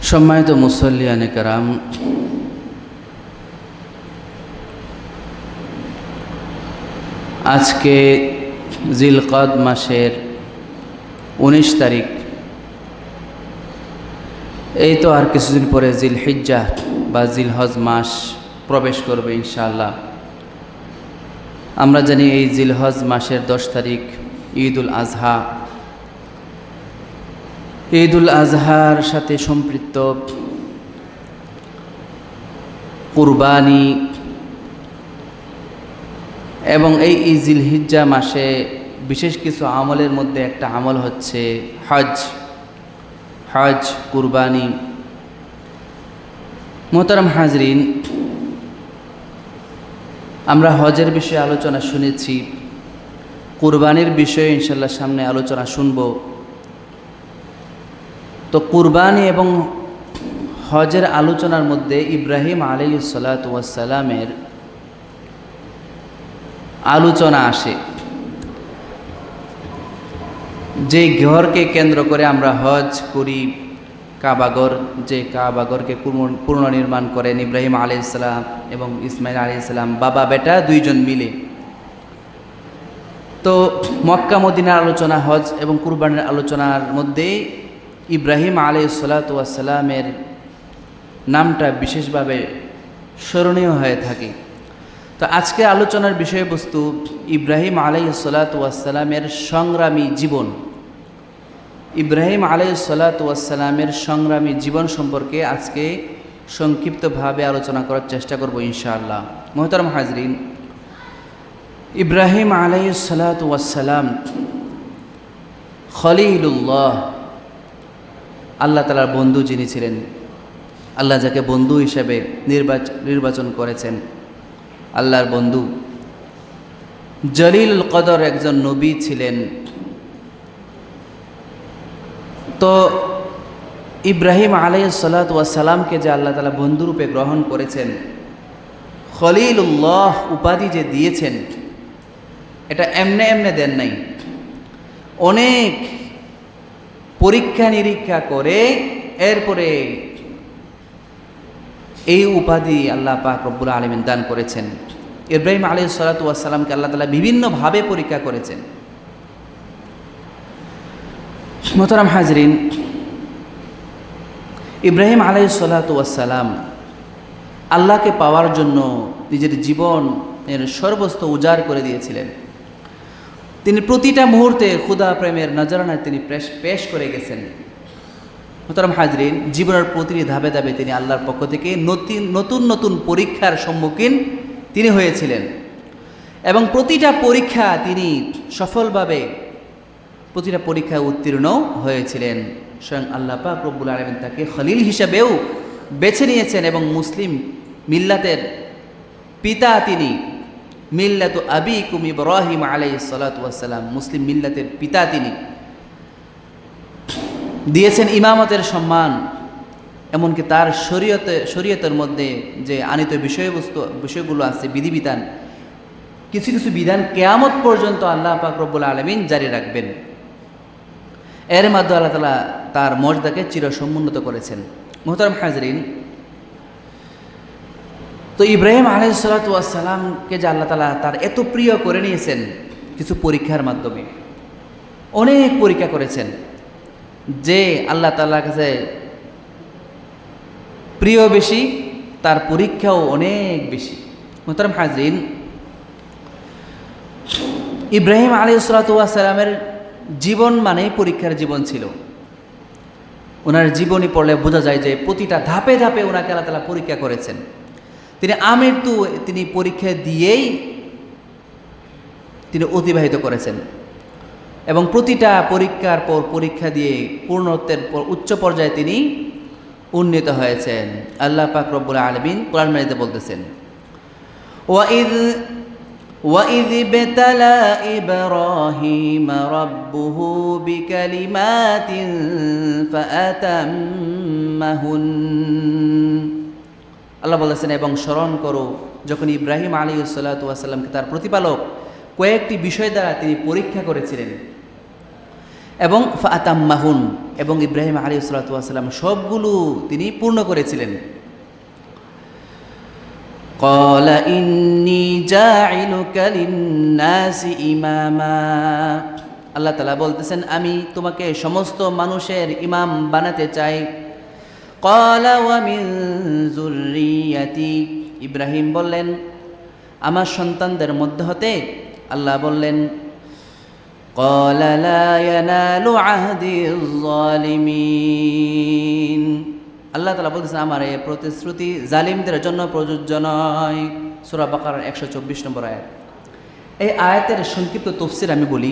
সম্মানিত মুসল্লিয়ানে কেরাম, আজকে জিলকদ মাসের 19 তারিখ। এই তো আর কিছুদিন পরে জিলহিজ্জাহ বা জিলহজ মাস প্রবেশ করবে ইনশাআল্লাহ। আমরা জানি এই জিলহজ মাসের 10 তারিখ ঈদুল আজহা। ঈদুল আজহার সাথে সম্পৃক্ত কুরবানি এবং এই জিলহিজ্জা মাসে বিশেষ কিছু আমলের মধ্যে একটা আমল হচ্ছে হজ কুরবানি। মোহতারাম হাজরিন, আমরা হজের বিষয়ে আলোচনা শুনেছি, কুরবানির বিষয়ে ইনশাল্লাহ সামনে আলোচনা শুনব। তো কুরবানি এবং হজের আলোচনার মধ্যে ইব্রাহিম আলাইহিস সালাতু ওয়াস সালামের আলোচনা আসে। যে ঘরকে কেন্দ্র করে আমরা হজ করি, কাবাগর, যে কাবাগরকে পুনর্নির্মাণ করেন ইব্রাহিম আলাইহিস সালাম এবং ইসমাইল আলাইহিস সালাম, বাবা বেটা দুইজন মিলে। তো মক্কা মদিনার আলোচনা, হজ এবং কুরবানির আলোচনার মধ্যে ইব্রাহিম আলাইহিস সালাতু ওয়াস সালামের নামটা বিশেষভাবে স্মরণীয় হয়ে থাকে। তো আজকে আলোচনার বিষয়বস্তু ইব্রাহিম আলাইহিস সালাতু ওয়াস সালামের সংগ্রামী জীবন। ইব্রাহিম আলাইহিস সালাতু ওয়াস সালামের সংগ্রামী জীবন সম্পর্কে আজকে সংক্ষিপ্তভাবে আলোচনা করার চেষ্টা করব ইনশাআল্লাহ। মুহতারাম হাজরিন, ইব্রাহিম আলাইহিস সালাতু ওয়াস সালাম খলিলুল্লাহ, আল্লাহ তাআলার বন্ধু যিনি ছিলেন, আল্লাহ যাকে বন্ধু হিসেবে নির্বাচন করেছেন, আল্লাহর বন্ধু, জলিলুল কদর একজন নবী ছিলেন। তো ইব্রাহিম আলাইহিস সালাতু ওয়াস সালামকে যে আল্লাহ তাআলা বন্ধুরূপে গ্রহণ করেছেন, খলিলুল্লাহ উপাধি যে দিয়েছেন, এটা এমনে এমনে দেন নাই। অনেক পরীক্ষা নিরীক্ষা করে এরপরে এই উপাধি আল্লাহ পাক রব্বুল আলামিন দান করেছেন। ইব্রাহিম আলাইহিস সালাতু ওয়াস সালামকে আল্লাহ তাআলা বিভিন্নভাবে পরীক্ষা করেছেন। মুহতারাম হাজরিন, ইব্রাহিম আলাইহিস সালাতু ওয়াস সালাম আল্লাহকে পাওয়ার জন্য নিজের জীবনের সর্বস্ব উজাড় করে দিয়েছিলেন। তিনি প্রতিটা মুহূর্তে খুদা প্রেমের নজরানায় তিনি পেশ করে গেছেন। মুহতারাম হাজরিন, জীবনের প্রতিটি ধাপে ধাপে তিনি আল্লাহর পক্ষ থেকে নতুন নতুন পরীক্ষার সম্মুখীন তিনি হয়েছিলেন এবং প্রতিটা পরীক্ষা তিনি সফলভাবে প্রতিটা পরীক্ষায় উত্তীর্ণ হয়েছিলেন। স্বয়ং আল্লাহ পাক রব্বুল আলামিন তাকে খলিল হিসেবেও বেছে নিয়েছেন এবং মুসলিম মিল্লাতের পিতা তিনি, মিল্লাতু আবিকুম ইব্রাহিম আলাইহিস সালাতু ওয়াস সালাম, মুসলিম মিল্লাতের পিতা তিনি, দিয়েছেন ইমামতের সম্মান। এমনকি তার শরীয়তের মধ্যে যে আনিত বিষয়গুলো আছে, বিধিবিধান, কিছু কিছু বিধান কিয়ামত পর্যন্ত আল্লাহ পাক রব্বুল আলামিন জারি রাখবেন। এর মাধ্যমে আল্লাহ তাআলা তার মর্যাদাকে চিরসমুন্নত করেছেন। মুহতারাম হাজরিন, তো ইব্রাহিম আলাইহিস সালাতু ওয়াস সালামকে যে আল্লাহ তাআলা তার এত প্রিয় করে নিয়েছেন কিছু পরীক্ষার মাধ্যমে, অনেক পরীক্ষা করেছেন। যে আল্লাহ তাআলার কাছে প্রিয় বেশি, তার পরীক্ষাও অনেক বেশি। মুহতারাম হাজরিন, ইব্রাহিম আলাইহিস সালাতু ওয়াস সালামের জীবন মানে পরীক্ষার জীবন ছিল। ওনার জীবনী পড়লে বোঝা যায় যে প্রতিটা ধাপে ধাপে ওনাকে আল্লাহ তাআলা পরীক্ষা করেছেন। তিনি পরীক্ষা দিয়েই তিনি অতিবাহিত করেছেন এবং প্রতিটা পরীক্ষার পর পরীক্ষা দিয়ে পূর্ণত্বের পর উচ্চ পর্যায়ে তিনি উন্নীত হয়েছেন। আল্লাহ পাক রব্বুল আলামিন কোরআন মাজিদে বলতেছেন, وَإِذِ ابْتَلَى إِبْرَاهِيمَ رَبُّهُ بِكَلِمَاتٍ فَأَتَمَّهُنَّ। আল্লাহ বলেছেন, এবং স্মরণ করো যখন ইব্রাহিম আলাইহিস সালাতু ওয়াস সালামকে তার প্রতিপালক কয়েকটি বিষয় দ্বারা তিনি পরীক্ষা করেছিলেন এবং ফাতাম্মাহুন, এবং ইব্রাহিম আলাইহিস সালাতু ওয়াস সালাম সবগুলো তিনি পূর্ণ করেছিলেন। قال إني جاعلك للناس إماما, আল্লাহ তাআলা বলতেছেন আমি তোমাকে সমস্ত মানুষের ইমাম বানাতে চাই। قال ومن ذريتي, ইব্রাহিম বললেন আমার সন্তানদের মধ্য হতে। আল্লাহ বললেন قال لا ينال عهدي الظالمين, আল্লাহ তাআলা বলতেছেন আমার এই প্রতিশ্রুতি জালিমদের জন্য প্রযোজ্য নয়। সূরা বাকারার 124 নম্বর আয়াত। এই আয়াতের সংক্ষিপ্ত তাফসীর আমি বলি।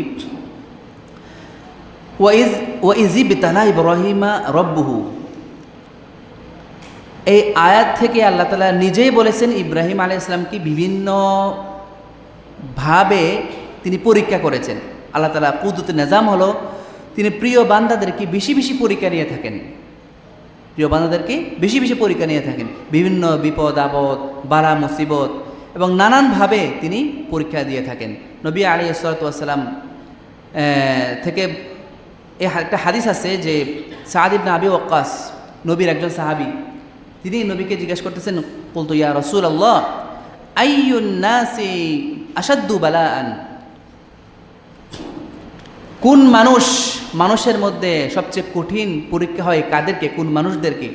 ওয়াইজ ইবতালা ইব্রাহিমা রব্বুহু, এই আয়াত থেকে আল্লাহ তাআলা নিজেই বলেছেন ইব্রাহিম আলাইহিস সালামকে বিভিন্নভাবে তিনি পরীক্ষা করেছেন। আল্লাহ তাআলা কুদরত নিজাম হলো তিনি প্রিয় বান্দাদেরকে বেশি বেশি পরীক্ষা নিয়ে থাকেন, প্রিয় বান্দাদেরকে বেশি বেশি পরীক্ষা নিয়ে থাকেন, বিভিন্ন বিপদ আপদ বালা মুসিবত এবং নানানভাবে তিনি পরীক্ষা দিয়ে থাকেন। নবী আলাইহিস সালাতু ওয়াস সালাম থেকে একটা হাদিস আছে যে সাদ ইবনে আবি ওয়াক্কাস নবীর একজন সাহাবী, তিনি নবীকে জিজ্ঞেস করতেছেন কুলতু ইয়া রাসূলুল্লাহ আইয়ুন নাসি আশাদ্দু বালাআন, কোন মানুষের মধ্যে সবচেয়ে কঠিন পরীক্ষা হয় কাদেরকে, কোন মানুষদেরকে?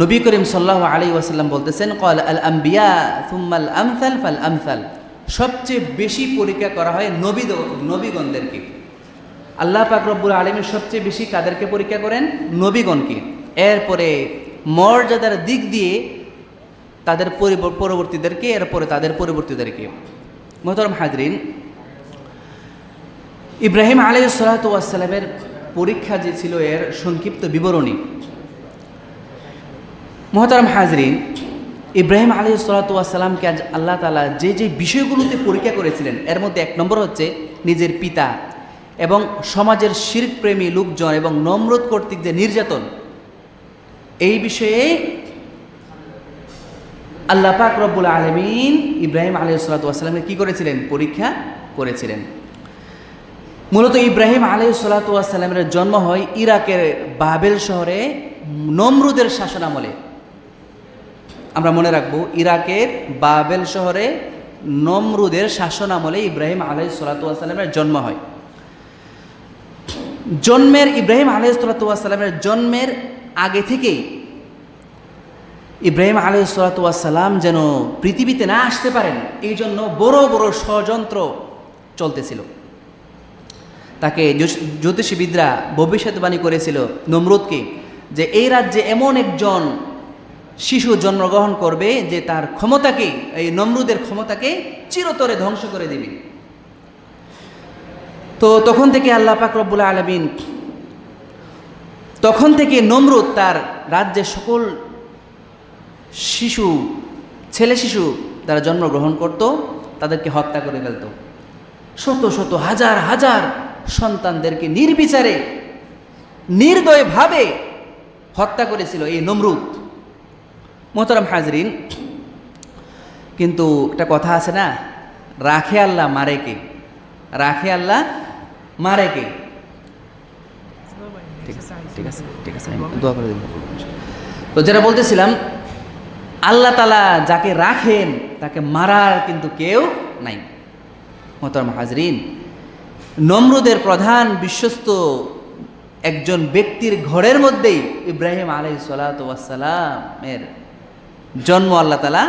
নবী করিম সাল্লাল্লাহু আলাইহি ওয়াসাল্লাম বলতেছেন ক্বাল আল আম্বিয়া সুম্মাল আমসাল ফাল আমসাল, সবচেয়ে বেশি পরীক্ষা করা হয় নবীগণদেরকে। আল্লাহ পাক রব্বুল আলামিন সবচেয়ে বেশি কাদেরকে পরীক্ষা করেন? নবীগণকে। এরপরে মর্যাদার দিক দিয়ে তাদের পরবর্তীদেরকে, এরপরে তাদের পরবর্তীদেরকে। মুহতারাম হাজরিন, ইব্রাহিম আলাইহিস সালাতু ওয়াস সালামের পরীক্ষা যে ছিল এর সংক্ষিপ্ত বিবরণী। মুহতারাম হাজরিন, ইব্রাহিম আলাইহিস সালাতু ওয়াস সালামকে আল্লাহ তাআলা যে যে বিষয়গুলোতে পরীক্ষা করেছিলেন এর মধ্যে এক নম্বর হচ্ছে নিজের পিতা এবং সমাজের শিরক প্রেমী লোকজন এবং নমরুদ কর্তৃক যে নির্যাতন, এই বিষয়ে আল্লাহ পাক রব্বুল আলামিন ইব্রাহিম আলাইহিস সালাতু ওয়াস সালামকে কি করেছিলেন? পরীক্ষা করেছিলেন। মূলত ইব্রাহিম আলাইহিস সালাতু ওয়াস সালামের জন্ম হয় ইরাকের বাবেল শহরে নমরুদের শাসনামলে। আমরা মনে রাখবো ইরাকের বাবেল শহরে নমরুদের শাসনামলে ইব্রাহিম আলাইহিস সালাতু ওয়াস সালামের জন্ম হয়। ইব্রাহিম আলাইহিস সালাতু ওয়াস সালামের জন্মের আগে থেকেই ইব্রাহিম আলাইহিস সালাতু ওয়াস সালাম যেন পৃথিবীতে না আসতে পারেন এই জন্য বড় বড় ষড়যন্ত্র চলতেছিল। তাকে জ্যোতিষীবিদরা ভবিষ্যৎবাণী করেছিল নমরুদকে যে এই রাজ্যে এমন একজন শিশু জন্মগ্রহণ করবে যে তার ক্ষমতাকে, এই নমরুদের ক্ষমতাকে চিরতরে ধ্বংস করে দিবে। তো তখন থেকে আল্লাহ পাক রব্বুল আলামিন, তখন থেকে নমরুদ তার রাজ্যের সকল ছেলে শিশু তারা জন্মগ্রহণ করত, তাদেরকে হত্যা করে ফেলত। শত শত হাজার হাজার সন্তানদেরকে নির্বিচারে নির্দয়ভাবে হত্যা করেছিল এই নমরুদ। মোহতারাম হাজরিন, কিন্তু একটা কথা আছে না, রাখে আল্লাহ মারে কে, রাখে আল্লাহ মারে কে। ঠিক আছে দোয়া করে দিন। তো যেটা বলতেছিলাম, আল্লাহ তাআলা যাকে রাখেন তাকে মারার কিন্তু কেউ নাই। মোহতারাম হাজরিন, নমরুদের প্রধান বিশ্বস্ত একজন ব্যক্তির ঘরের মধ্যেই ইব্রাহিম আলাইহিস সালাতু ওয়াস সালামের জন্ম আল্লাহ তাআলা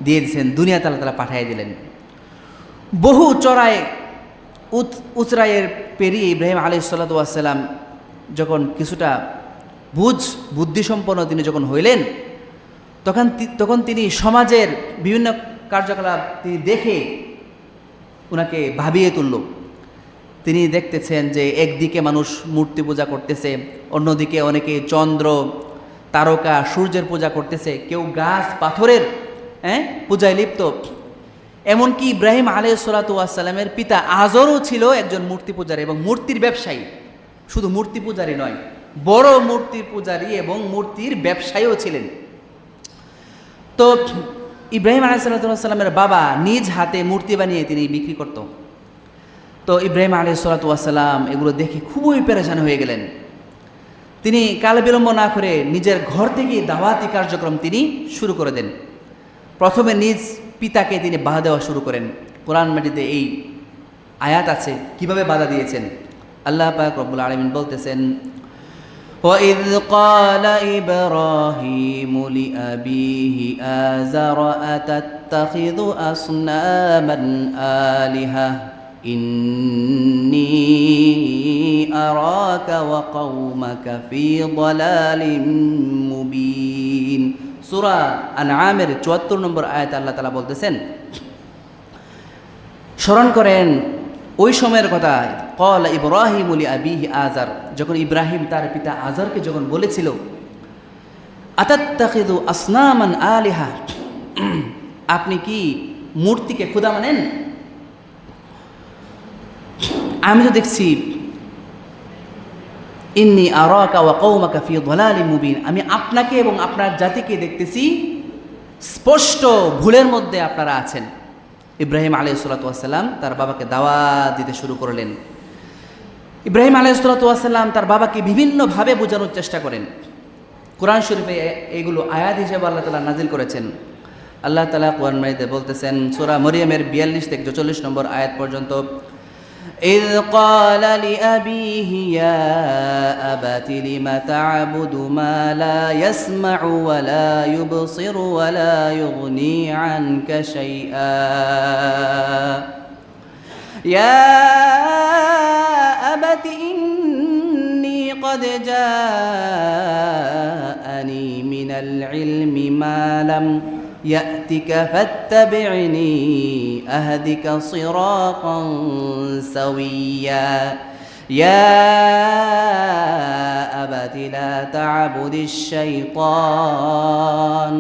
দিয়ে দিয়েছেন, দুনিয়াতে আল্লাহ তাআলা পাঠিয়ে দিলেন। বহু উচরায়ের পেরিয়ে ইব্রাহিম আলাইহিস সালাতু ওয়াস সালাম যখন কিছুটা বুদ্ধিসম্পন্ন তিনি যখন হইলেন, তখন তিনি সমাজের বিভিন্ন কার্যকলাপ তিনি দেখে ওনাকে ভাবিয়ে তুলল। তিনি দেখতেছেন যে একদিকে মানুষ মূর্তি পূজা করতেছে, অন্যদিকে অনেকে চন্দ্র তারকা সূর্যের পূজা করতেছে, কেউ গাছ পাথরের পূজায় লিপ্ত। এমনকি ইব্রাহিম আলাইহিস সালাতু ওয়াস সালামের পিতা আজরও ছিল একজন মূর্তি পূজারী এবং মূর্তির ব্যবসায়ী। শুধু মূর্তি পূজারী নয়, বড় মূর্তির পূজারী এবং মূর্তির ব্যবসায়ীও ছিলেন। তো ইব্রাহিম আলাইহিস সালামের বাবা নিজ হাতে মূর্তি বানিয়ে তিনি বিক্রি করত। তো ইব্রাহিম আলাইহিস সালাতু ওয়াস সালাম এগুলো দেখে খুবই পেরেশান হয়ে গেলেন। তিনি কাল বিলম্ব না করে নিজের ঘর থেকে দাওয়াতি কার্যক্রম তিনি শুরু করে দেন। প্রথমে নিজ পিতাকে তিনি বাধা দেওয়া শুরু করেন। কোরআন মাজিদে এই আয়াত আছে কিভাবে বাধা দিয়েছেন। আল্লাহ পাক রব্বুল আলামিন বলতেছেন, وَإِذْ قَالَ إِبْرَاهِيمُ لِأَبِيهِ آزَرَ أَتَتَّخِذُ أَصْنَامًا آلِهَةً إِنِّي أَرَاكَ وَقَوْمَكَ فِي ضَلَالٍ مُبِينٍ। সূরা আনআমের ৭৪ নম্বর আয়াতে আল্লাহ তাআলা বলতেছেন, স্মরণ করেন ওই সময়ের কথা, ক্বালা ইব্রাহিমু লিআবিহি আযার, যখন ইব্রাহিম তার পিতা আযারকে যখন বলেছিল, আতাত্তাখিযু আসনামান আলিহা, আপনি কি মূর্তিকে খোদা মানেন? আমি তো দেখছি ইন্নী আরাকা ওয়া কওমাকা ফি যালালিম মুবিন, আমি আপনাকে এবং আপনার জাতিকে দেখতেছি স্পষ্ট ভুলের মধ্যে আপনারা আছেন। ইব্রাহিম আলাইহিস সালাতু ওয়াস সালাম তার বাবাকে দাওয়াত দিতে শুরু করলেন। ইব্রাহিম আলাইহিস সালাতু ওয়াস সালাম তার বাবাকে বিভিন্নভাবে বোঝানোর চেষ্টা করেন। কোরআন শরীফে এগুলো আয়াত হিসেবে আল্লাহ তাআলা নাজিল করেছেন। আল্লাহ তাআলা কোরআন মাজিদে বলতেছেন, সূরা মরিয়মের ৪২ থেকে ৪৪ নম্বর আয়াত পর্যন্ত, إذ قال لأبيه يا أبت لم تعبد ما لا يسمع ولا يبصر ولا يغني عنك شيئا يا أبت إني قد جاءني من العلم ما لم يأتك فاتبعني أهدك صراطا سويا يا أبت لا تعبد الشيطان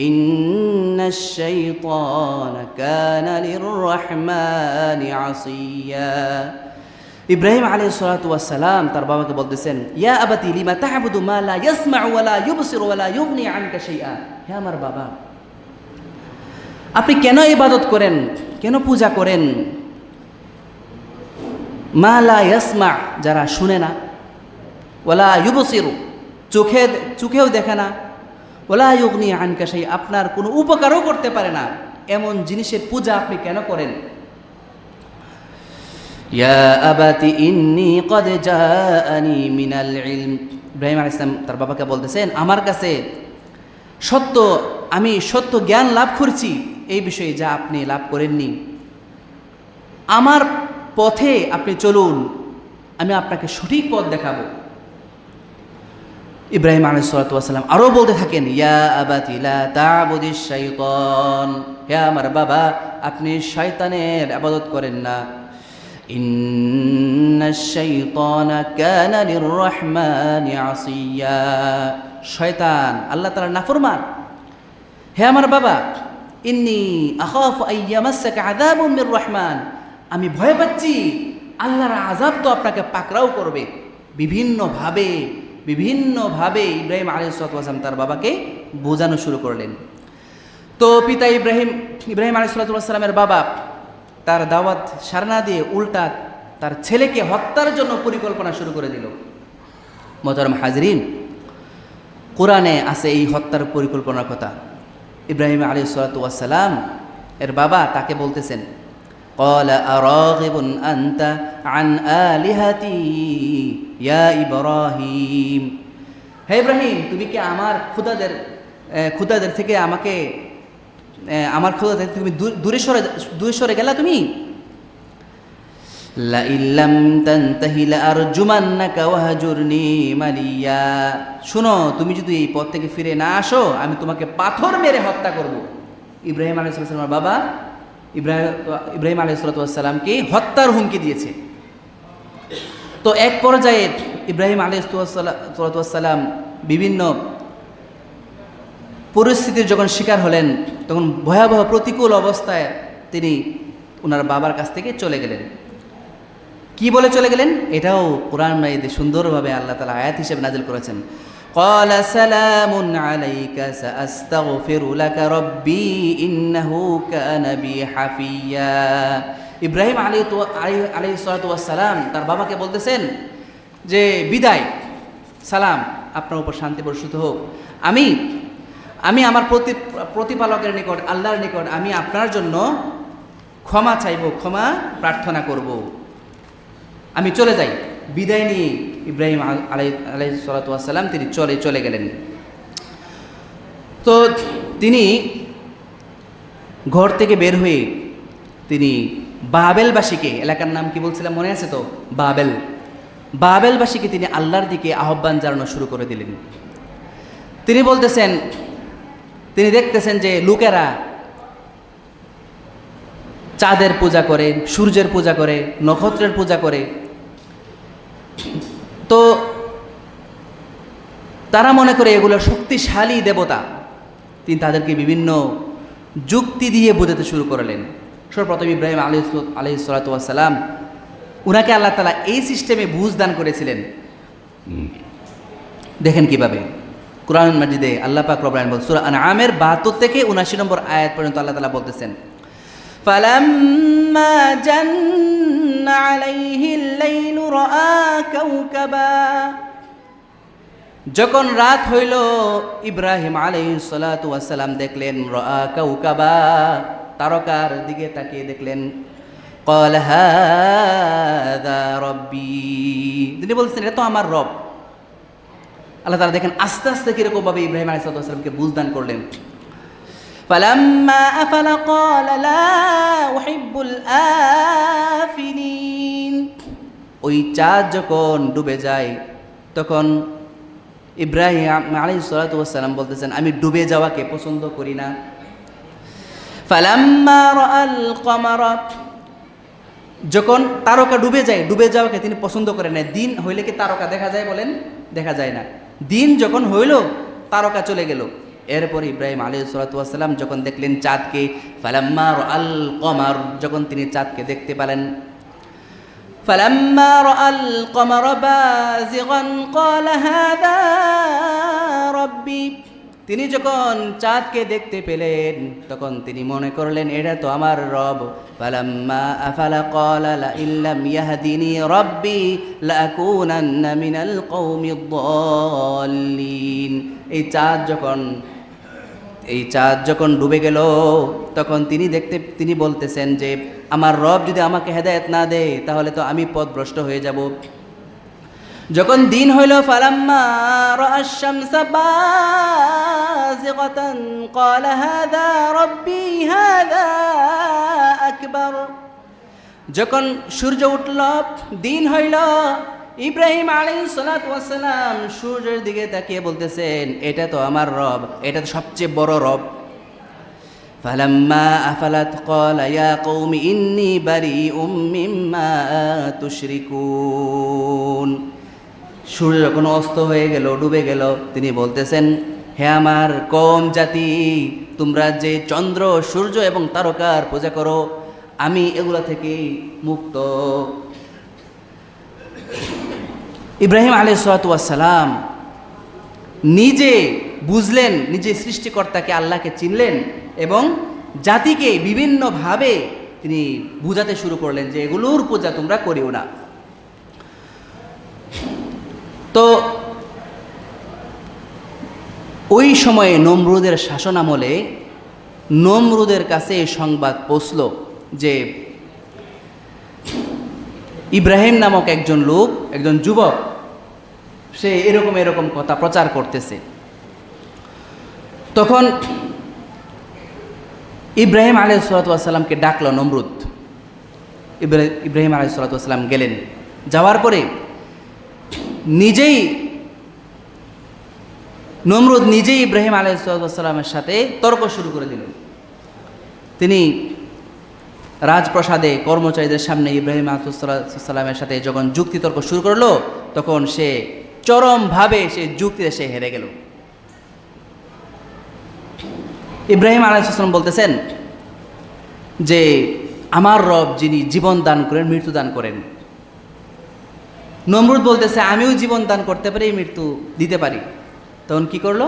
إن الشيطان كان للرحمن عصيا। ইব্রাহিম আলাইহিস সালাতু ওয়াস সালাম তার বাবাকে বলতেছেন, ইয়া আবাতি লিমা তা'বুদু মা লা ইয়াসমা'ু ওয়া লা ইউবসিরু ওয়া লা ইউগনি আনকা শাইআ, হে আমার বাবা, আপনি কেন ইবাদত করেন, কেন পূজা করেন, মা লা ইয়াসমা, যারা শুনে না, ওয়ালা ইউবসিরু, চোখেও দেখে না, ওয়ালা ইউগনি আনকা শাইআ, আপনার কোনো উপকারও করতে পারে না, এমন জিনিসের পূজা আপনি কেন করেন? ইয়া আবাতি ইন্নী ক্বাদ জাআনি মিনাল ইলম, ইব্রাহিম আলাইহিস সালাম তার বাবাকে বলতেছেন, আমার কাছে আমি সত্য জ্ঞান লাভ করেছি এই বিষয়ে যা আপনি লাভ করেননি। আমার পথে আপনি চলুন, আমি আপনাকে সঠিক পথ দেখাবো। ইব্রাহিম আলাইহিস সালাতু ওয়াস সালাম আরও বলতে থাকেন, ইয়া আবাতি লা তা'বুদিশ শাইতান, হে আমার বাবা, আপনি শয়তানের ইবাদত করেন না। ইন্নাশ শাইতানা কানা লির-রাহমানি আসিয়া, শয়তান আল্লাহ তাআলার নাফরমান। হে আমার বাবা, ইন্নী আখাফু আইয়ামাসসাকা আযাবুম মির রহমান, আমি ভয় পাচ্ছি আল্লাহর আযাব তো আপনাকে পাকড়াও করবে। বিভিন্নভাবে ইব্রাহিম আলাইহিস সালাতু ওয়াস সালাম তার বাবাকে বোঝানো শুরু করলেন। তো পিতা ইব্রাহিম আলাইহিস সালাতু ওয়াস সালামের বাবা তার দাওয়াত সাড়া না দিয়ে উল্টা তার ছেলেকে হত্যার জন্য পরিকল্পনা শুরু করে দিল। মোহতারাম হাজরিন, কোরআনে আছে এই হত্যার পরিকল্পনার কথা। ইব্রাহিম আলাইহিস সালাতু ওয়াস সালাম এর বাবা তাকে বলতেছেন, ক্বালা আরাগিবুন আনতা আন আলিহাতি ইয়া ইব্রাহিম, হে ইব্রাহিম, তুমি কি আমার খুদাদের থেকে তুমি দূরে সরে গেলা? তুমি লা ইল্লাম তানতাহি লা আরজুমান্নাকা ওয়াহজুরনি মালিয়া, শুনো, তুমি যদি এই পথ থেকে ফিরে না আসো আমি তোমাকে পাথর মেরে হত্যা করব। ইব্রাহিম আলাইহিস সালামের বাবা ইব্রাহিম আলাইহিস সালামকে হত্যার হুমকি দিয়েছে। তো এক পর্যায়ে ইব্রাহিম আলাইহিস সালাম বিভিন্ন পরিস্থিতির যখন শিকার হলেন, তখন ভয়াবহ প্রতিকূল অবস্থায় তিনি ওনার বাবার কাছ থেকে চলে গেলেন। কি বলে চলে গেলেন? এটাও কোরআন মাজিদে সুন্দরভাবে আল্লাহ তাআলা আয়াত হিসেবে নাজিল করেছেন। ক্বালা সালামুন আলাইকা সাআস্তাগফিরু লাকা রাব্বি ইন্নাহু কানা বি হাফিয়া, ইব্রাহিম আলাইহিস সালাম তার বাবাকে বলতেছেন যে বিদায়, সালাম, আপনার উপর শান্তি বর্ষিত হোক। আমি আমার প্রতিপালকের নিকট, আল্লাহর নিকট আমি আপনার জন্য ক্ষমা চাইব, ক্ষমা প্রার্থনা করব, আমি চলে যাই। বিদায় নিয়ে ইব্রাহিম আলাইহিস সালাম তিনি চলে গেলেন। তো তিনি ঘর থেকে বের হয়ে তিনি বাবেলবাসীকে, এলাকার নাম কি বলছিলাম মনে আছে তো, বাবেলবাসীকে তিনি আল্লাহর দিকে আহ্বান জানানো শুরু করে দিলেন। তিনি বলতেছেন, তিনি দেখতেছেন যে লোকেরা চাঁদের পূজা করে, সূর্যের পূজা করে, নক্ষত্রের পূজা করে। তো তারা মনে করে এগুলো শক্তিশালী দেবতা। তিনি তাদেরকে বিভিন্ন যুক্তি দিয়ে বোঝাতে শুরু করলেন। সর্বপ্রথম ইব্রাহিম আলাইহিস সালাম, উনাকে আল্লাহ তাআলা এই সিস্টেমে বুঝ দান করেছিলেন। দেখেন কিভাবে কুরআন মাজিদে আল্লাহ পাক রব্বুল আলামিন সূরা আনআমের 72 থেকে 79 নম্বর আয়াত পর্যন্ত আল্লাহ তাআলা বলতেছেন, ফালাম্মা জান্না আলাইহিল লাইলু রাআ কাওকাবা, যখন রাত হইল ইব্রাহিম আলাইহিস সালাম দেখলেন রাআ কাওকাবা, তারকার দিকে তাকিয়ে দেখলেন। ক্বাল হাযা রাব্বি, তিনি বলছেন এটা তো আমার রব। আল্লাহ তাআলা দেখেন আস্তে আস্তে কিরকম ভাবে ইব্রাহিম আলাইহিস সালামকে বুঝদান করলেন। ফালাম্মা আফালা ক্বাল লা উহিব্বুল আফিলিন, ওই চাঁদ যখন ডুবে যায় তখন ইব্রাহিম আলাইহিস সালাম বলতেছেন আমি ডুবে যাওয়াকে পছন্দ করি না। ফালাম্মা রাআল কমারা, যখন তারকা ডুবে যায়, ডুবে যাওয়াকে তিনি পছন্দ করেন না। দিন হইলে কি তারকা দেখা যায় বলেন? দেখা যায় না। দিন যখন হইল তারকা চলে গেল। এরপর ইব্রাহিম আলাইহিস সালাম যখন দেখলেন চাঁদকে, ফালাম্মা রাআল কমার, যখন তিনি চাঁদকে দেখতে পেলেন, ফালাম্মা রাআল কমারা বাযিগান ক্বাল হাযা রাব্বি, তিনি যখন চাঁদকে দেখতে পেলেন তখন তিনি মনে করলেন এটা তো আমার রব। ফালাম্মা আফালা ক্বালা লা ইল্লাম ইয়াহদিনি রাব্বি লাকুনান্না মিনাল কওমিদ দাল্লিন, এই চাঁদ যখন ডুবে গেল তখন তিনি বলতেছেন যে আমার রব যদি আমাকে হেদায়েত না দেয় তাহলে তো আমি পথভ্রষ্ট হয়ে যাব। যখন দিন হইল ফালাম্মা রাআশ শামসা বাযিগাতান ক্বালা হাযা রাব্বি হাযা আকবার, যখন সূর্য উঠল, দিন হইল, ইব্রাহিম আলাইহিস সালাম সূর্যের দিকে তাকিয়ে বলতেছেন এটা তো আমার রব, এটা তো সবচেয়ে বড় রব। ফালাম্মা আফালাত ক্বালা ইয়া কওমি ইন্নী বারিউম মিম্মা তুশরিকুন, সূর্য যখন অস্ত হয়ে গেল, ডুবে গেল, তিনি বলতেছেন হে আমার কওম জাতি, তোমরা যে চন্দ্র, সূর্য এবং তারকার পূজা করো আমি এগুলা থেকে মুক্ত। ইব্রাহিম আলাইহিস সালাম নিজে বুঝলেন, নিজে সৃষ্টিকর্তাকে আল্লাহকে চিনলেন এবং জাতিকে বিভিন্নভাবে তিনি বুঝাতে শুরু করলেন যে এগুলোর পূজা তোমরা করিও না। তো ওই সময়ে নমরুদের শাসন আমলে নমরুদের কাছে এই সংবাদ পৌঁছল যে ইব্রাহিম নামক একজন লোক, একজন যুবক, সে এরকম কথা প্রচার করতেছে। তখন ইব্রাহিম আলাইহিস সালামকে ডাকলো নমরুদ। ইব্রাহিম আলাইহিস সালাম গেলেন। যাওয়ার পরে নমরুদ নিজেই ইব্রাহিম আলাইহিস সালামের সাথে তর্ক শুরু করে দিলেন। তিনি রাজপ্রাসাদে কর্মচারীদের সামনে ইব্রাহিম আলাইহিস সালামের সাথে যখন যুক্তি তর্ক শুরু করলো তখন সে চরমভাবে সে যুক্তিতে সে হেরে গেল। ইব্রাহিম আলাইহিস সালাম বলতেছেন যে আমার রব যিনি জীবন দান করেন, মৃত্যু দান করেন। নমরুদ বলতেছে আমিও জীবন দান করতে পারি, মৃত্যু দিতে পারি। তখন কি করলো,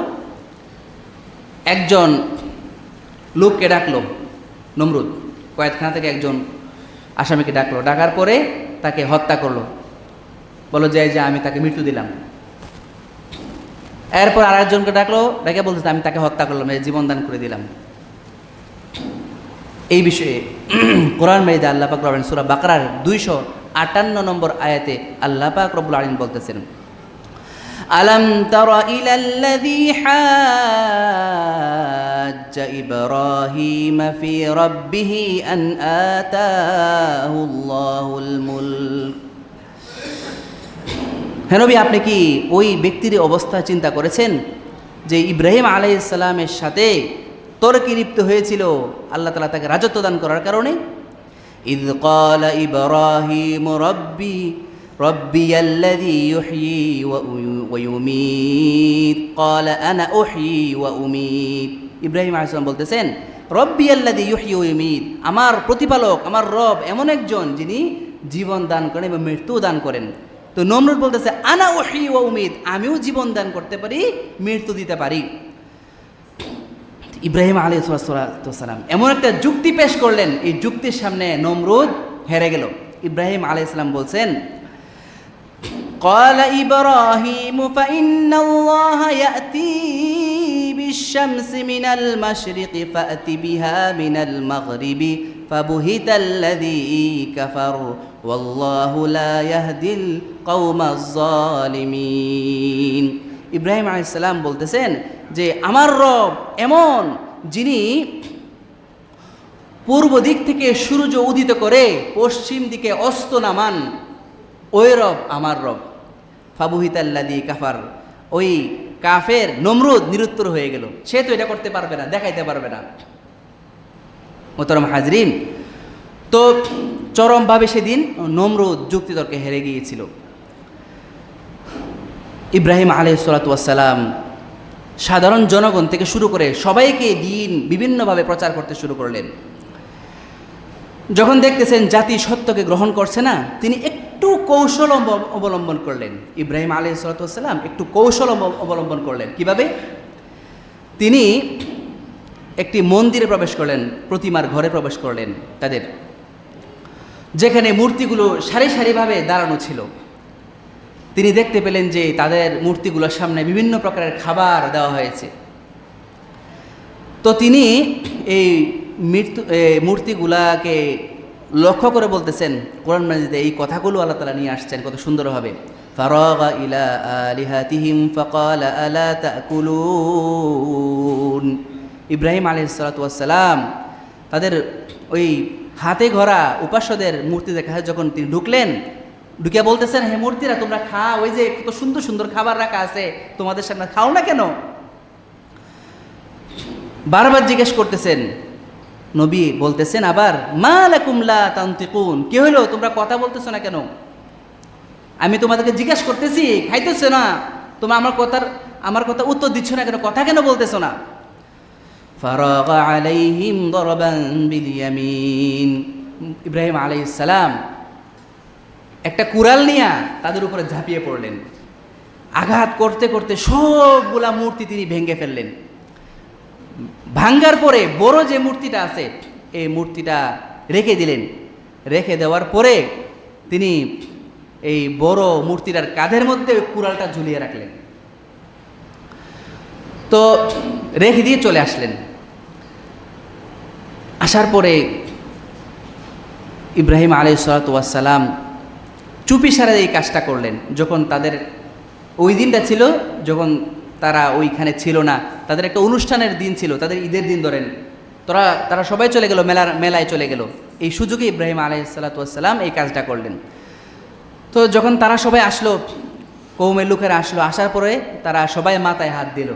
একজন লোককে ডাকলো নমরুদ, কয়েকখানা থেকে একজন আসামিকে ডাকলো, ডাকার পরে তাকে হত্যা করলো, বলো যে আমি তাকে মৃত্যু দিলাম। এরপর আরেকজনকে ডাকলো, ডেকে বলতেছে আমি তাকে হত্যা করলাম, জীবন দান করে দিলাম। এই বিষয়ে কোরআন মাজিদে আল্লাহ পাক রব্বুল আলামিন সূরা বাকারার 258 নম্বর আয়াতে আল্লাহ পাক রব্বুল আলামিন বলতেছেন, আলাম তারা ইলাল্লাযী হাজ্জা ইব্রাহিম ফি রাব্বিহি আন আতাহুল্লাহুল মুলক। হে নবী, আপনি কি ওই ব্যক্তির অবস্থা চিন্তা করেছেন যে ইব্রাহিম আলাইহিস সালামের সাথে তর্কে লিপ্ত হয়েছিল আল্লাহ তাআলা তাকে রাজত্ব দান করার কারণে? ইয ক্বালা ইব্রাহিম রব্বিয়াল্লাযী ইউহয়ী ওয়া ইউমীত ক্বালা আনা উহয়ী ওয়া উমীত। ইব্রাহিম আলাইহিস সালাম বলতেছেন, রব্বিয়াল্লাযী ইউহয়ী ওয়া ইউমীত, আমার প্রতিপালক, আমার রব এমন একজন যিনি জীবন দান করেন এবং মৃত্যু দান করেন। তো নমরুদ বলতেছে আনা উহয়ী ওয়া উমীত, আমিও জীবন দান করতে পারি, মৃত্যু দিতে পারি। ইব্রাহিম আলাইহিস সালাম এমন একটা যুক্তি পেশ করলেন, এই যুক্তির সামনে নমরুদ হেরে গেল। ইব্রাহিম আলাইহিস সালাম বলছেন, ক্বালা ইব্রাহিম ফাইন্নাল্লাহা ইয়াতি বিশ-শামসি মিনাল মাশরিকি ফাতি বিহা মিনাল মাগরিবি ফাবুহিতাল্লাযী কাফার ওয়াল্লাহু লা ইয়াহদিল কওমাজ জালিমিন। ইব্রাহিম আলাইহিস সালাম বলতেছেন যে আমার রব এমন, যিনি পূর্ব দিক থেকে সূর্য উদিত করে পশ্চিম দিকে অস্ত নামান, ওই রব আমার রব। ফাবুহিতাল্লাযী কাফার, ওই কাফের নমরুদ নিরুত্তর হয়ে গেল, সে তো এটা করতে পারবে না, দেখাইতে পারবে না। মোহতারাম হাজরিন, তো চরমভাবে সেদিন নমরুদ যুক্তিতর্কে হেরে গিয়েছিল। ইব্রাহিম আলাইহিস সালাম সাধারণ জনগণ থেকে শুরু করে সবাইকে দিন বিভিন্নভাবে প্রচার করতে শুরু করলেন। যখন দেখতেছেন জাতি সত্যকে গ্রহণ করছে না, তিনি একটু কৌশল অবলম্বন করলেন। ইব্রাহিম আলাইহিস সালাম একটু কৌশল অবলম্বন করলেন। কিভাবে? তিনি একটি মন্দিরে প্রবেশ করলেন, প্রতিমার ঘরে প্রবেশ করলেন, তাদের যেখানে মূর্তিগুলো সারি সারিভাবে দাঁড়ানো ছিল। তিনি দেখতে পেলেন যে তাদের মূর্তিগুলোর সামনে বিভিন্ন প্রকারের খাবার দেওয়া হয়েছে। তো তিনি এই মূর্তিগুলাকে লক্ষ্য করে বলতেছেন, কোরআন মাজিদে এই কথাগুলো আল্লাহ তাআলা নিয়ে আসছেন কত সুন্দরভাবে। ফারাগা ইলা আলিহাতিহিম ফাকালা আলা তাকুলুন। ইব্রাহিম আলাইহিস সালাম তাদের ওই হাতে গড়া উপাস্যদের মূর্তি দেখা যখন তিনি ঢুকলেন, ঢুকে বলতেছেন, হে মূর্তিরা তোমরা খাও, ওই যে কত সুন্দর সুন্দর খাবার রাখা আছে তোমাদের সামনে, খাও না কেন? বারবার জিজ্ঞেস করতেছেন। নবী বলতেছেন আবার, মা লাকুম লা তানতিকুন, কি হলো তোমরা কথা বলতেছো না কেন? আমি তোমাদেরকে জিজ্ঞেস করতেছি, খাইতেছো না, তোমরা আমার কথা উত্তর দিচ্ছ না কেন, কথা কেন বলতেছো না? ফারাগা আলাইহিম দরবান বিল ইয়ামিন। ইব্রাহিম আলাইহিস সালাম একটা কুড়াল নিয়ে তাদের উপরে ঝাঁপিয়ে পড়লেন। আঘাত করতে করতে সবগুলা মূর্তি তিনি ভেঙে ফেললেন। ভাঙ্গার পরে বড় যে মূর্তিটা আছে এই মূর্তিটা রেখে দিলেন। রেখে দেওয়ার পরে তিনি এই বড় মূর্তিটার কাঁধের মধ্যে কুড়ালটা ঝুলিয়ে রাখলেন। তো রেখে দিয়ে চলে আসলেন। আসার পরে ইব্রাহিম আলাইহিস সালাম চুপি সারে এই কাজটা করলেন। যখন তাদের ওই দিনটা ছিল, যখন তারা ওইখানে ছিল না, তাদের একটা অনুষ্ঠানের দিন ছিল, তাদের ঈদের দিন ধরেন, তারা সবাই চলে গেল, মেলায় চলে গেল। এই সুযোগে ইব্রাহিম আলাইহিস সালাম এই কাজটা করলেন। তো যখন তারা সবাই আসলো, কওমের লোকেরা আসলো, আসার পরে তারা সবাই মাথায় হাত দিল,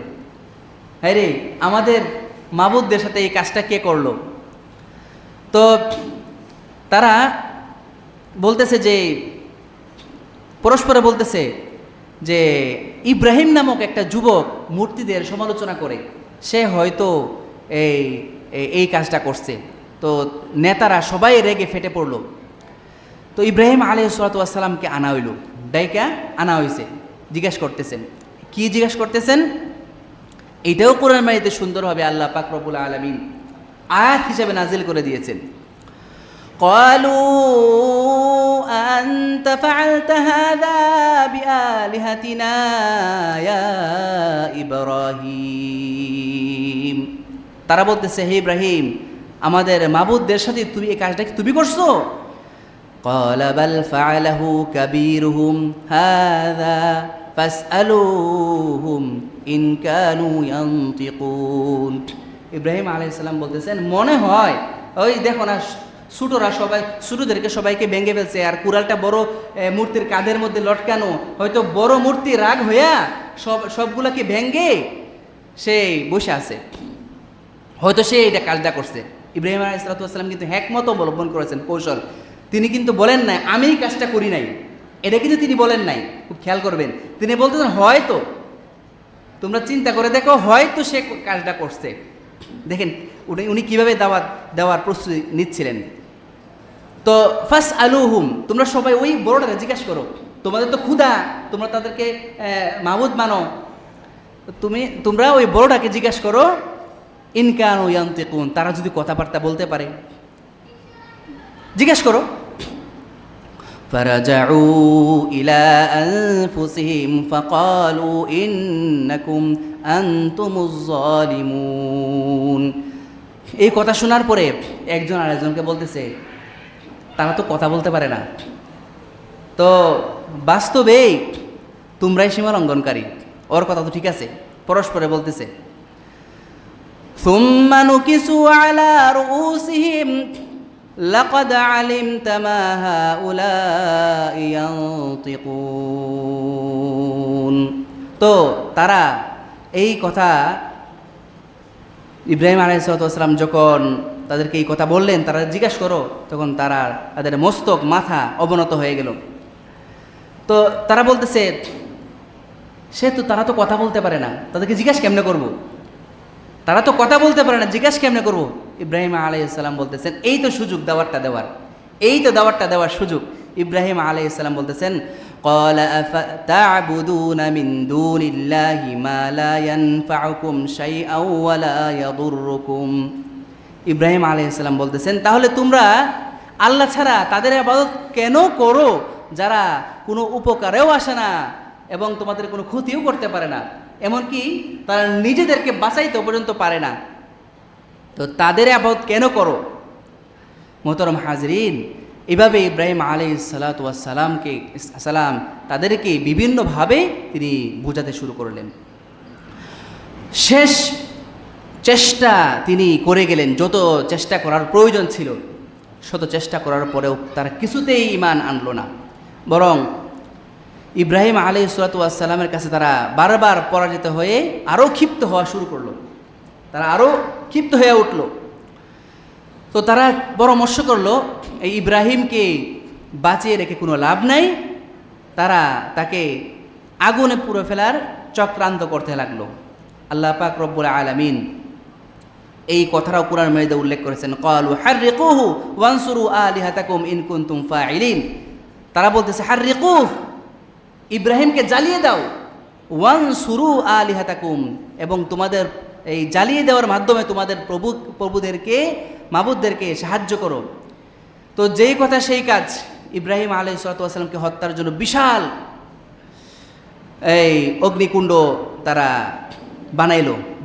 হ্যাঁ রে আমাদের মাবুদদের সাথে এই কাজটা কে করলো? তো তারা বলতেছে যে, পরস্পরে বলতেছে যে ইব্রাহিম নামক একটা যুবক মূর্তিদের সমালোচনা করে, সে হয়তো এই কাজটা করছে। তো নেতারা সবাই রেগে ফেটে পড়লো। তো ইব্রাহিম আলাইহিস সালামকে আনা হইল, ডাইকা আনা হয়েছে। জিজ্ঞেস করতেছেন, কি জিজ্ঞেস করতেছেন? এটাও কোরআন মাজিদে সুন্দরভাবে আল্লাহ পাক রব্বুল আলামিন আয়াত হিসেবে নাজিল করে দিয়েছেন। قالوا أنت فعلت هذا بآلهتنا يا إبراهيم তারা বলতেছে, হে ইব্রাহিম, আমাদের মাবুদদের সাথে তুমি এই কাজটা কি তুমি করছো? قال بل فعله كبيرهم هذا فاسألوهم إن كانوا ينطقون। ইব্রাহিম আলাইহিস সালাম বলতেছেন, মনে হয় ওই দেখো না ছোটরা সবাই ছোটদেরকে সবাইকে ভেঙে ফেলছে, আর কুড়ালটা বড় মূর্তির কাঁধের মধ্যে লটকানো, হয়তো বড় মূর্তি রাগ হইয়া সবগুলাকে ভেঙ্গে সে বসে আছে, হয়তো সে এটা কাজটা করছে। ইব্রাহিম আলাইহিস সালাম কিন্তু হিকমত অবলম্বন করেছেন, কৌশল। তিনি কিন্তু বলেন নাই আমি এই কাজটা করি নাই, এটা কিন্তু তিনি বলেন নাই, খুব খেয়াল করবেন। তিনি বলতেছেন হয়তো, তোমরা চিন্তা করে দেখো, হয়তো সে কাজটা করছে। দেখেন উনি কিভাবে দাওয়াত দেওয়ার প্রস্তুতি নিচ্ছিলেন। তো ফাসআলুহুম, তোমরা সবাই ওই বড়টাকে জিজ্ঞাসা করো, তোমাদের তো ক্ষুধা, তোমরা তাদেরকে মাবুদ মানো, তোমরা ওই বড়টাকে জিজ্ঞাসা করো, ইন কানু ইয়ানতিকুন, তারা যদি কথাবার্তা বলতে পারে, জিজ্ঞাসা করো। ফারাজাউ ইলা আনফুসিহিম ফাকালু ইন্নাকুম আনতুমুজ জালিমুন। এই কথা শোনার পরে একজন আরেকজনকে বলতেছে, তারা তো কথা বলতে পারে না, তো বাস্তবেই তোমরাই সীমা লঙ্ঘনকারী। ওর কথা তো ঠিক আছে, পরস্পরে বলতেছে। সুম্মা নুকিসু আলা রুউসিহিম লাকাদ আলিমতা মা হাউলাই ইয়ানতিকুন। তো তারা এই কথা ইব্রাহিম আলাইহিস সালাম যখন তাদেরকে এই কথা বললেন, তারা জিজ্ঞাসা করো, তখন তাদের মস্তক মাথা অবনত হয়ে গেল। তো তারা বলতেছে, তারা তো কথা বলতে পারে না, তাদেরকে জিজ্ঞাসা কেমনে করবো? তারা তো কথা বলতে পারে না, জিজ্ঞাসা কেমনে করবো? ইব্রাহিম আলাইহিস সালাম বলতেছেন, এই তো সুযোগ দাওয়াতটা দেওয়ার, এই তো দাওয়াতটা দেওয়ার সুযোগ। ইব্রাহিম আলাইহিস সালাম বলতেছেন, قال أفتعبدون من دون الله ما لا ينفعكم شيئا ولا يضركم। ইব্রাহিম আলাইহিস সালাম বলতেছেন, তাহলে তোমরা আল্লাহ ছাড়া তাদের ইবাদত কেন করো, যারা কোনো উপকারেও আসে না এবং তোমাদের কোনো ক্ষতিও করতে পারে না, এমনকি তারা নিজেদেরকে বাঁচাইতে পর্যন্ত পারে না, তো তাদের ইবাদত কেন করো? মোহতরম হাজরিন, এভাবে ইব্রাহিম আলাইহিস সালাম তাদেরকে বিভিন্নভাবে তিনি বোঝাতে শুরু করলেন। শেষ চেষ্টা তিনি করে গেলেন, যত চেষ্টা করার প্রয়োজন ছিল শত চেষ্টা করার পরেও তারা কিছুতেই ঈমান আনলো না, বরং ইব্রাহিম আলাইহিস সালামের কাছে তারা বারবার পরাজিত হয়ে আরও ক্ষিপ্ত হওয়া শুরু করলো, তারা আরও ক্ষিপ্ত হয়ে উঠল। তো তারা পরামর্শ করলো, এই ইব্রাহিমকে বাঁচিয়ে রেখে কোনো লাভ নাই, তারা তাকে আগুনে পুড়ে ফেলার চক্রান্ত করতে লাগলো। আল্লাহ পাক রব্বুল আলামিন এই কথাটাও কুরআন মাজিদে উল্লেখ করেছেন, ক্বালু হাররিকুহু ওয়ানসুরু আলিহাতাকুম ইন কুনতুম ফাইলিন। তারা বলতেছে, হাররিকুহু, ইব্রাহিমকে জ্বালিয়ে দাও, ওয়ানসুরু আলিহাতাকুম, এবং তোমাদের এই জ্বালিয়ে দেওয়ার মাধ্যমে তোমাদের প্রভুদেরকে মাবুদদেরকে সাহায্য করো। তো যেই কথা সেই কাজ, ইব্রাহিম আলাইহিস সালামকে হত্যার জন্য বিশাল এই অগ্নিকুণ্ড তারা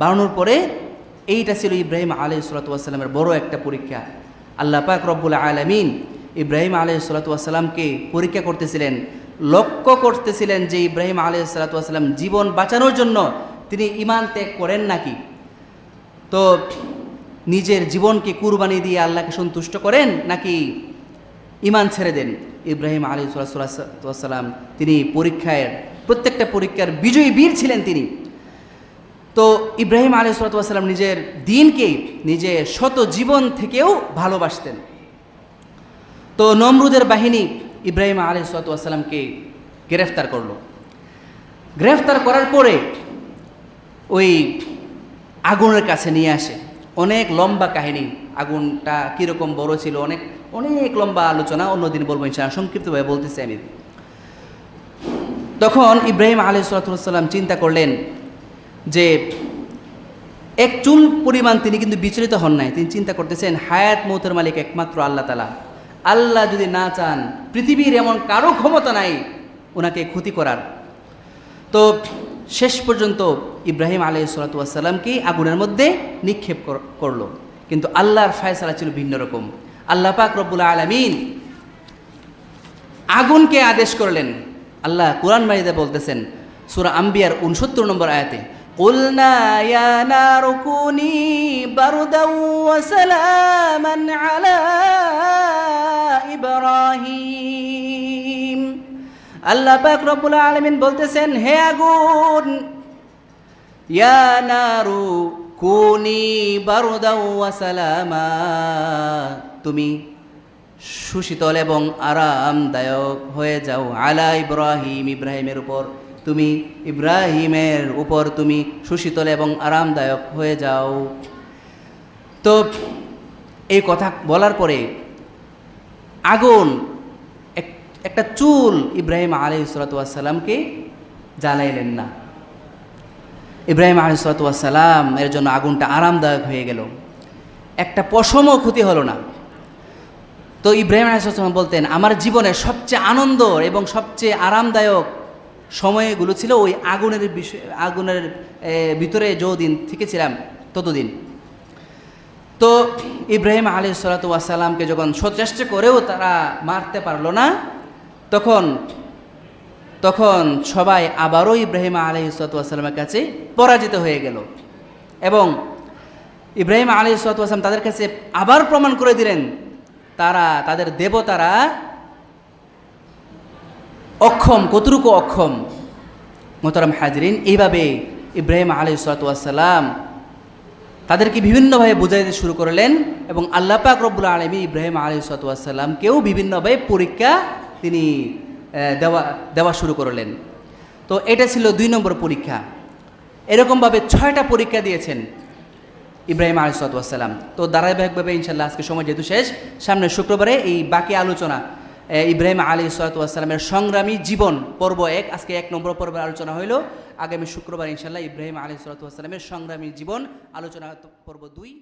বানানোর পরে এইটা ছিল ইব্রাহিম আলাইহিস সালামের বড় একটা পরীক্ষা। আল্লাহ পাক রব্বুল আলামিন ইব্রাহিম আলাইহিস সালামকে পরীক্ষা করতেছিলেন, লক্ষ্য করতেছিলেন যে ইব্রাহিম আলাইহিস সালাম জীবন বাঁচানোর জন্য তিনি ঈমান ত্যাগ করেন নাকি, তো নিজের জীবনকে কুরবানি দিয়ে আল্লাহকে সন্তুষ্ট করেন নাকি ঈমান ছেড়ে দেন। ইব্রাহিম আলাইহিস সালাম তিনি প্রত্যেকটা পরীক্ষার বিজয়ী বীর ছিলেন তিনি। তো ইব্রাহিম আলাইহিস সালাম নিজের দ্বীনকে নিজের শত জীবন থেকেও ভালোবাসতেন। তো নমরুদের বাহিনী ইব্রাহিম আলাইহিস সালামকে গ্রেফতার করলো। গ্রেফতার করার পরে ওই আগুনের কাছে নিয়ে আসে। অনেক লম্বা কাহিনী, আগুনটা কীরকম বড় ছিল, অনেক অনেক লম্বা আলোচনা, অন্যদিন বলবো ইনশাআল্লাহ, সংক্ষিপ্তভাবে বলতেছি আমি। তখন ইব্রাহিম আলাইহিস সালাম চিন্তা করলেন যে এক চুল পরিমাণ তিনি কিন্তু বিচলিত হন নাই। তিনি চিন্তা করতেছেন, হায়াত মৌতের মালিক একমাত্র আল্লাহ তাআলা, আল্লাহ যদি না চান পৃথিবীর এমন কারো ক্ষমতা নাই ওনাকে ক্ষতি করার। তো শেষ পর্যন্ত ইব্রাহিম আলাইহিস সালাতু ওয়াস সালামকে আগুনের মধ্যে নিক্ষেপ করলো, কিন্তু আল্লাহর ফয়সালা ছিল ভিন্ন রকম। আল্লাহ পাক রব্বুল আলামিন আগুনকে আদেশ করলেন। আল্লাহ কুরআন মাজিদে বলতেছেন সূরা আম্বিয়ার 69 নম্বর আয়াতে, কুলনা ইয়া নারু কুনি বারদাও ওয়া সালামান আলা ইব্রাহিম। আল্লাহ পাক রব্বুল আলামিন বলতেছেন, হে আগুন, ইয়া নারু কুনি বারদাও ওয়া সালামা, তুমি সুশীতল এবং আরামদায়ক হয়ে যাও, আলা ইব্রাহিম, ইব্রাহিমের উপর, তুমি ইব্রাহিমের উপর তুমি সুশীতল এবং আরামদায়ক হয়ে যাও। তো এই কথা বলার পরে আগুন একটা চুল ইব্রাহিম আলাইহিস সালাতু ওয়াস সালামকে জ্বালাইলেন না। ইব্রাহিম আলাইহিস সালাতু ওয়াস সালাম এর জন্য আগুনটা আরামদায়ক হয়ে গেল, একটা পশমও ক্ষতি হলো না। তো ইব্রাহিম আলাইহিস সালাম বলতেন, আমার জীবনের সবচেয়ে আনন্দ এবং সবচেয়ে আরামদায়ক সময়গুলো ছিল ওই আগুনের ভিতরে যতদিন থেকেছিলাম ততদিন। তো ইব্রাহিম আলাইহিস সালাতু ওয়াস সালামকে যখন সচেষ্ট করেও তারা মারতে পারলো না, তখন সবাই আবারও ইব্রাহিম আলাইহিস সালাতু ওয়াস সালামের কাছে পরাজিত হয়ে গেল এবং ইব্রাহিম আলাইহিস সালাতু ওয়াস সালাম তাদের কাছে আবার প্রমাণ করে দিলেন তাদের দেবতারা অক্ষম, কতটুকু অক্ষম। মোহতারাম হাজরিন, এইভাবে ইব্রাহিম আলাইহিস সালাতু ওয়াস সালাম তাদেরকে বিভিন্নভাবে বুঝাইতে শুরু করলেন এবং আল্লাহ পাক রব্বুল আলামিন ইব্রাহিম আলাইহিস সালাতু ওয়াস সালামকেও বিভিন্নভাবে পরীক্ষা তিনি দেওয়া শুরু করলেন। তো এটা ছিল 2 নম্বর পরীক্ষা। এরকমভাবে 6টা পরীক্ষা দিয়েছেন ইব্রাহিম আলাইহিস সালাতু ওয়াস সালাম। তো ধারাবাহিকভাবে ইনশাআল্লাহ আজকে সময় যেহেতু শেষ, সামনের শুক্রবারে এই বাকি আলোচনা ইব্রাহিম আলাইহিস সালাতু ওয়াস সালামের সংগ্রামী জীবন পর্ব 1, আজকে 1 নম্বর পর্বের আলোচনা হইল। আগামী শুক্রবার ইনশাআল্লাহ ইব্রাহিম আলাইহিস সালাতু ওয়াস সালামের সংগ্রামী জীবন আলোচনা পর্ব 2।